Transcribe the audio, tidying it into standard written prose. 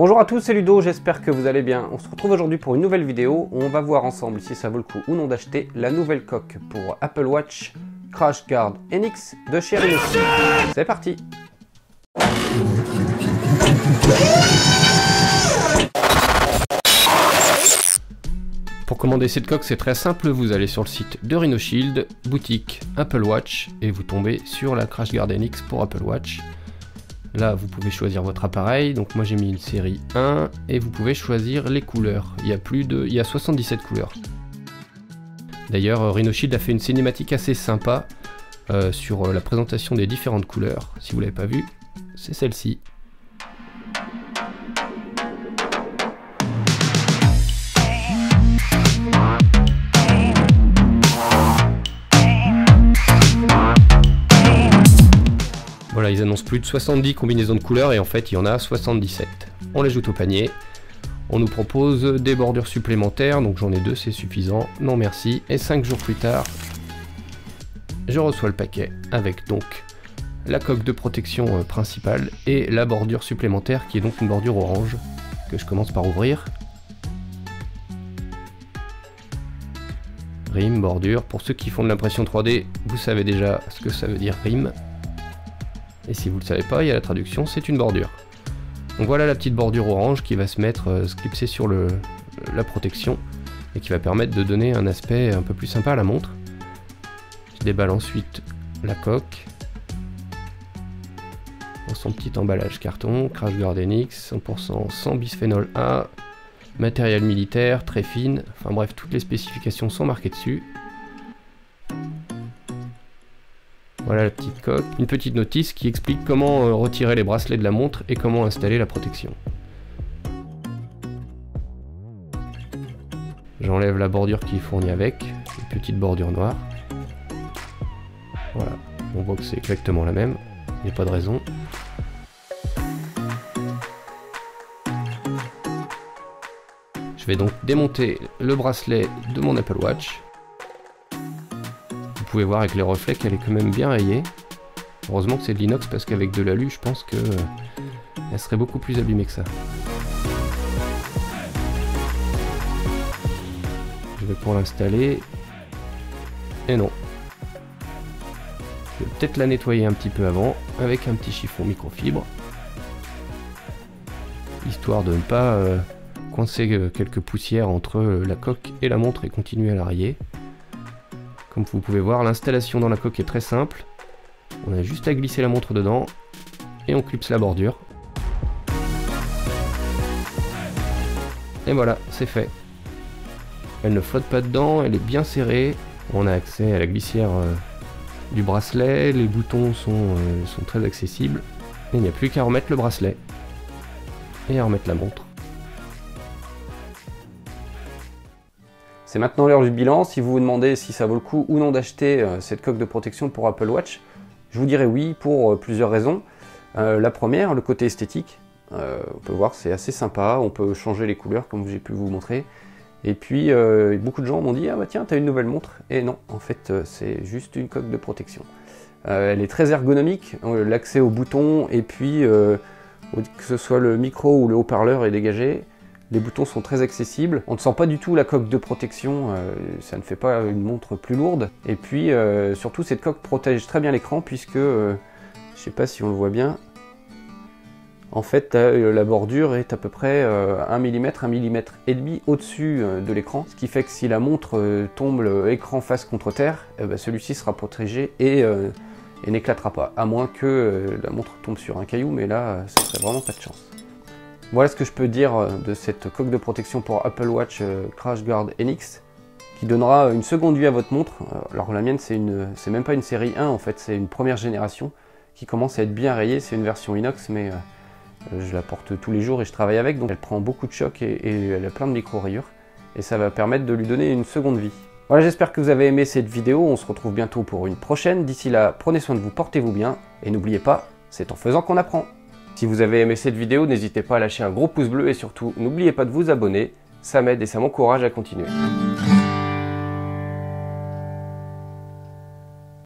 Bonjour à tous, c'est Ludo, j'espère que vous allez bien. On se retrouve aujourd'hui pour une nouvelle vidéo où on va voir ensemble si ça vaut le coup ou non d'acheter la nouvelle coque pour Apple Watch CrashGuard NX de chez Rhinoshield. C'est parti! Pour commander cette coque, c'est très simple, vous allez sur le site de Rhinoshield, boutique Apple Watch, et vous tombez sur la CrashGuard NX pour Apple Watch. Là, vous pouvez choisir votre appareil, donc moi j'ai mis une série 1, et vous pouvez choisir les couleurs. Il y a 77 couleurs. D'ailleurs, Rhinoshield a fait une cinématique assez sympa sur la présentation des différentes couleurs. Si vous ne l'avez pas vu, c'est celle-ci. Voilà, ils annoncent plus de 70 combinaisons de couleurs et en fait il y en a 77. On l'ajoute au panier. On nous propose des bordures supplémentaires, donc j'en ai 2, c'est suffisant. Non merci. Et 5 jours plus tard, je reçois le paquet avec donc la coque de protection principale et la bordure supplémentaire qui est donc une bordure orange que je commence par ouvrir. RIM, bordure. Pour ceux qui font de l'impression 3D, vous savez déjà ce que ça veut dire RIM. Et si vous ne le savez pas, il y a la traduction, c'est une bordure. Donc voilà la petite bordure orange qui va se mettre, se clipser sur la protection et qui va permettre de donner un aspect un peu plus sympa à la montre. Je déballe ensuite la coque dans son petit emballage carton, CrashGuard NX, 100% sans bisphénol A, matériel militaire, très fine, enfin bref, toutes les spécifications sont marquées dessus. Voilà la petite coque, une petite notice qui explique comment retirer les bracelets de la montre et comment installer la protection. J'enlève la bordure qui est fournie avec, une petite bordure noire. Voilà, on voit que c'est exactement la même, il n'y a pas de raison. Je vais donc démonter le bracelet de mon Apple Watch. Vous pouvez voir avec les reflets qu'elle est quand même bien rayée. Heureusement que c'est de l'inox parce qu'avec de l'alu, je pense que elle serait beaucoup plus abîmée que ça. Je vais pour l'installer. Et non. Je vais peut-être la nettoyer un petit peu avant avec un petit chiffon microfibre. Histoire de ne pas coincer quelques poussières entre la coque et la montre et continuer à la rayer. Comme vous pouvez voir, l'installation dans la coque est très simple. On a juste à glisser la montre dedans et on clipse la bordure. Et voilà, c'est fait. Elle ne flotte pas dedans, elle est bien serrée. On a accès à la glissière du bracelet, les boutons sont très accessibles. Et il n'y a plus qu'à remettre le bracelet et à remettre la montre. C'est maintenant l'heure du bilan. Si vous vous demandez si ça vaut le coup ou non d'acheter cette coque de protection pour Apple Watch, je vous dirais oui pour plusieurs raisons. La première, le côté esthétique. On peut voir que c'est assez sympa, on peut changer les couleurs comme j'ai pu vous montrer. Et puis beaucoup de gens m'ont dit « Ah bah tiens, t'as une nouvelle montre ». Et non, en fait c'est juste une coque de protection. Elle est très ergonomique, l'accès aux boutons et puis que ce soit le micro ou le haut-parleur est dégagé. Les boutons sont très accessibles, on ne sent pas du tout la coque de protection, ça ne fait pas une montre plus lourde. Et puis surtout cette coque protège très bien l'écran puisque, je ne sais pas si on le voit bien, en fait la bordure est à peu près 1 mm, 1 mm et demi au-dessus de l'écran. Ce qui fait que si la montre tombe l'écran face contre terre, celui-ci sera protégé et n'éclatera pas. À moins que la montre tombe sur un caillou, mais là ça serait vraiment pas de chance. Voilà ce que je peux dire de cette coque de protection pour Apple Watch CrashGuard NX qui donnera une seconde vie à votre montre. Alors la mienne c'est même pas une série 1 en fait, c'est une première génération qui commence à être bien rayée, c'est une version inox mais je la porte tous les jours et je travaille avec donc elle prend beaucoup de chocs et elle a plein de micro-rayures et ça va permettre de lui donner une seconde vie. Voilà, j'espère que vous avez aimé cette vidéo, on se retrouve bientôt pour une prochaine. D'ici là, prenez soin de vous, portez-vous bien et n'oubliez pas, c'est en faisant qu'on apprend. Si vous avez aimé cette vidéo, n'hésitez pas à lâcher un gros pouce bleu et surtout, n'oubliez pas de vous abonner, ça m'aide et ça m'encourage à continuer.